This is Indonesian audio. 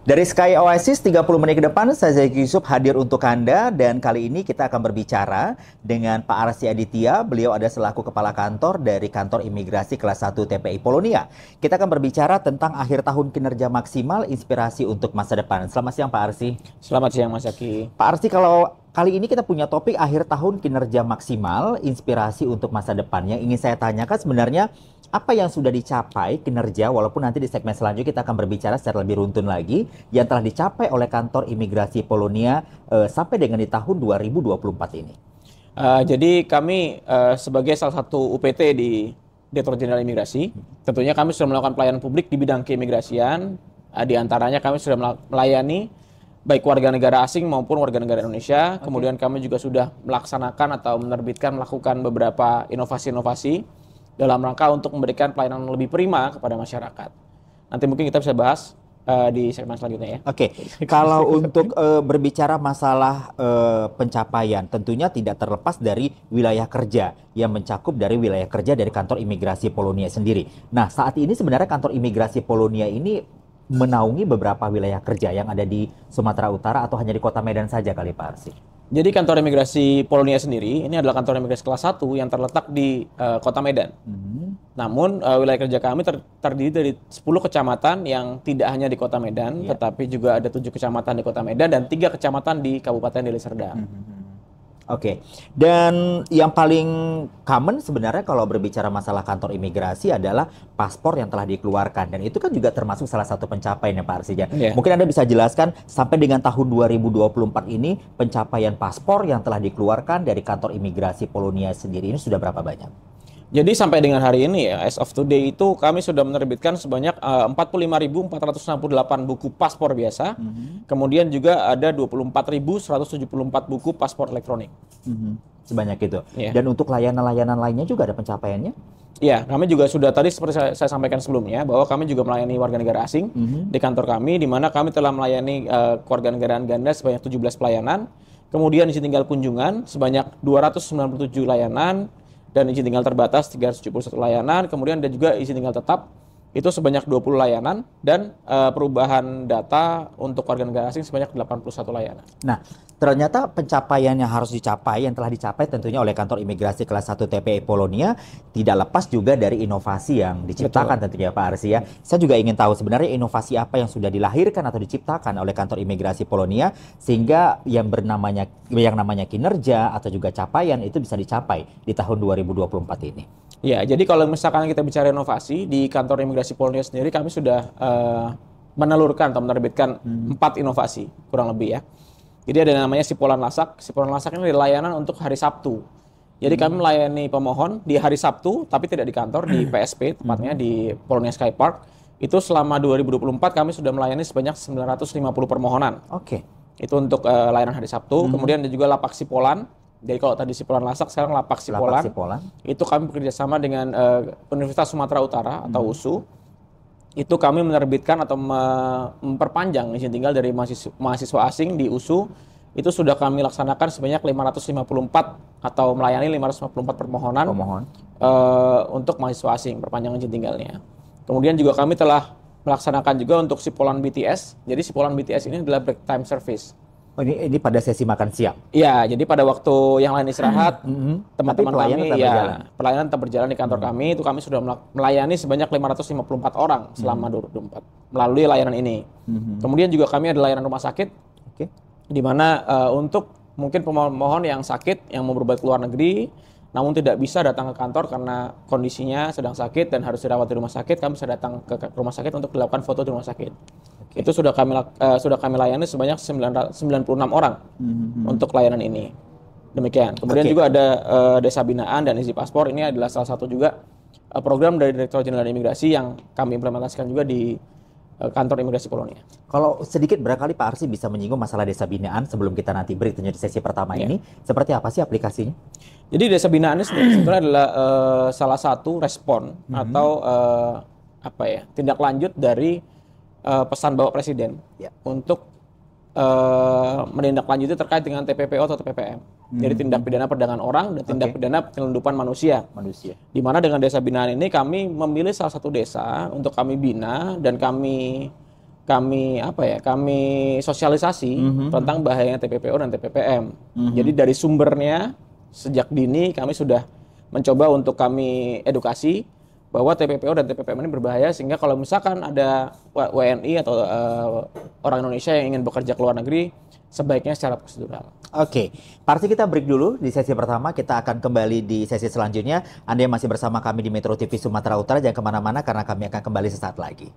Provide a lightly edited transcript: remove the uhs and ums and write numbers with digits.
Dari Sky Oasis 30 menit ke depan, saya Zaki Yusuf hadir untuk Anda dan kali ini kita akan berbicara dengan Pak Arsy Aditya. Beliau ada selaku Kepala Kantor dari Kantor Imigrasi Kelas 1 TPI Polonia. Kita akan berbicara tentang akhir tahun kinerja maksimal, inspirasi untuk masa depan. Selamat siang Pak Arsy. Selamat siang Mas Zaki. Pak Arsy, kalau kali ini kita punya topik akhir tahun kinerja maksimal, inspirasi untuk masa depan. Yang ingin saya tanyakan sebenarnya apa yang sudah dicapai kinerja, walaupun nanti di segmen selanjutnya kita akan berbicara secara lebih runtun lagi, yang telah dicapai oleh Kantor Imigrasi Polonia sampai dengan di tahun 2024 ini. Jadi kami sebagai salah satu UPT di Direktorat Jenderal Imigrasi, tentunya kami sudah melakukan pelayanan publik di bidang keimigrasian. Di antaranya kami sudah melayani baik warga negara asing maupun warga negara Indonesia. Kemudian kami juga sudah melaksanakan atau melakukan beberapa inovasi-inovasi dalam rangka untuk memberikan pelayanan lebih prima kepada masyarakat. Nanti mungkin kita bisa bahas di segmen selanjutnya ya. Oke, kalau untuk berbicara masalah pencapaian, tentunya tidak terlepas dari wilayah kerja yang mencakup dari wilayah kerja dari Kantor Imigrasi Polonia sendiri. Nah, saat ini sebenarnya Kantor Imigrasi Polonia ini menaungi beberapa wilayah kerja yang ada di Sumatera Utara atau hanya di Kota Medan saja kali Pak Arsy? Jadi Kantor Imigrasi Polonia sendiri, ini adalah kantor imigrasi kelas 1 yang terletak di Kota Medan. Namun wilayah kerja kami terdiri dari 10 kecamatan yang tidak hanya di Kota Medan, tetapi juga ada 7 kecamatan di Kota Medan dan 3 kecamatan di Kabupaten Deli Serdang. Oke, dan yang paling common sebenarnya kalau berbicara masalah kantor imigrasi adalah paspor yang telah dikeluarkan. Dan itu kan juga termasuk salah satu pencapaian ya Pak Arsy. Mungkin Anda bisa jelaskan sampai dengan tahun 2024 ini pencapaian paspor yang telah dikeluarkan dari kantor imigrasi Polonia sendiri ini sudah berapa banyak? Jadi sampai dengan hari ini ya, as of today itu kami sudah menerbitkan sebanyak 45.468 buku paspor biasa. Kemudian juga ada 24.174 buku paspor elektronik. Sebanyak itu. Dan untuk layanan-layanan lainnya juga ada pencapaiannya? Iya, kami juga sudah tadi seperti saya sampaikan sebelumnya bahwa kami juga melayani warga negara asing di kantor kami, di mana kami telah melayani kewarganegaraan ganda sebanyak 17 pelayanan. Kemudian izin tinggal kunjungan sebanyak 297 layanan. Dan izin tinggal terbatas 371 layanan, kemudian ada juga izin tinggal tetap itu sebanyak 20 layanan dan perubahan data untuk warga negara asing sebanyak 81 layanan. Nah, ternyata pencapaian yang harus dicapai, yang telah dicapai tentunya oleh Kantor Imigrasi Kelas 1 TPI Polonia tidak lepas juga dari inovasi yang diciptakan tentunya Pak Arsy ya. Saya juga ingin tahu sebenarnya inovasi apa yang sudah dilahirkan atau diciptakan oleh Kantor Imigrasi Polonia sehingga yang namanya kinerja atau juga capaian itu bisa dicapai di tahun 2024 ini. Ya, jadi kalau misalkan kita bicara inovasi di Kantor Imigrasi Polonia sendiri, kami sudah menelurkan atau menerbitkan 4 inovasi kurang lebih ya. Jadi ada namanya Sipolan Lasak. Sipolan Lasak ini layanan untuk hari Sabtu. Jadi kami melayani pemohon di hari Sabtu, tapi tidak di kantor, di PSP, tepatnya di Polonia Sky Park. Itu selama 2024 kami sudah melayani sebanyak 950 permohonan. Itu untuk layanan hari Sabtu. Kemudian ada juga Lapak Sipolan. Jadi kalau tadi Sipolan Lasak, sekarang Lapak Sipolan. Itu kami bekerjasama dengan Universitas Sumatera Utara atau USU. Itu kami menerbitkan atau memperpanjang izin tinggal dari mahasiswa asing di USU. Itu sudah kami laksanakan sebanyak 554 atau melayani 554 permohonan untuk mahasiswa asing perpanjangan izin tinggalnya. Kemudian juga kami telah melaksanakan juga untuk Sipolan BTS. Jadi Sipolan BTS ini adalah break time service. Ini pada sesi makan siang? Iya, jadi pada waktu yang lain istirahat, teman-teman kami pelayanan tetap berjalan di kantor kami. Itu kami sudah melayani sebanyak 554 orang selama 2024 melalui layanan ini. Kemudian juga kami ada layanan rumah sakit, di mana untuk mungkin pemohon yang sakit, yang mau berobat ke luar negeri, namun tidak bisa datang ke kantor karena kondisinya sedang sakit dan harus dirawat di rumah sakit, kami bisa datang ke rumah sakit untuk dilakukan foto di rumah sakit. Itu sudah kami layani sebanyak 96 orang untuk layanan ini. Demikian. Kemudian juga ada Desa Binaan dan Isi Paspor. Ini adalah salah satu juga program dari Direktorat Jenderal Imigrasi yang kami implementasikan juga di Kantor Imigrasi Polonia. Kalau sedikit barangkali Pak Arsy bisa menyinggung masalah Desa Binaan sebelum kita nanti break di sesi pertama ini. Seperti apa sih aplikasinya? Jadi Desa Binaan ini sebetulnya adalah salah satu respon atau tindak lanjut dari pesan Bapak Presiden untuk menindaklanjuti terkait dengan TPPO atau TPPM. Jadi tindak pidana perdagangan orang dan tindak pidana penyelundupan manusia. Di mana dengan Desa Binaan ini kami memilih salah satu desa untuk kami bina dan kami kami sosialisasi tentang bahayanya TPPO dan TPPM. Jadi dari sumbernya sejak dini kami sudah mencoba untuk kami edukasi bahwa TPPO dan TPPM ini berbahaya, sehingga kalau misalkan ada WNI atau orang Indonesia yang ingin bekerja ke luar negeri, sebaiknya secara prosedural. Oke, Pak Arsi, kita break dulu di sesi pertama. Kita akan kembali di sesi selanjutnya. Anda yang masih bersama kami di Metro TV Sumatera Utara, jangan kemana-mana karena kami akan kembali sesaat lagi.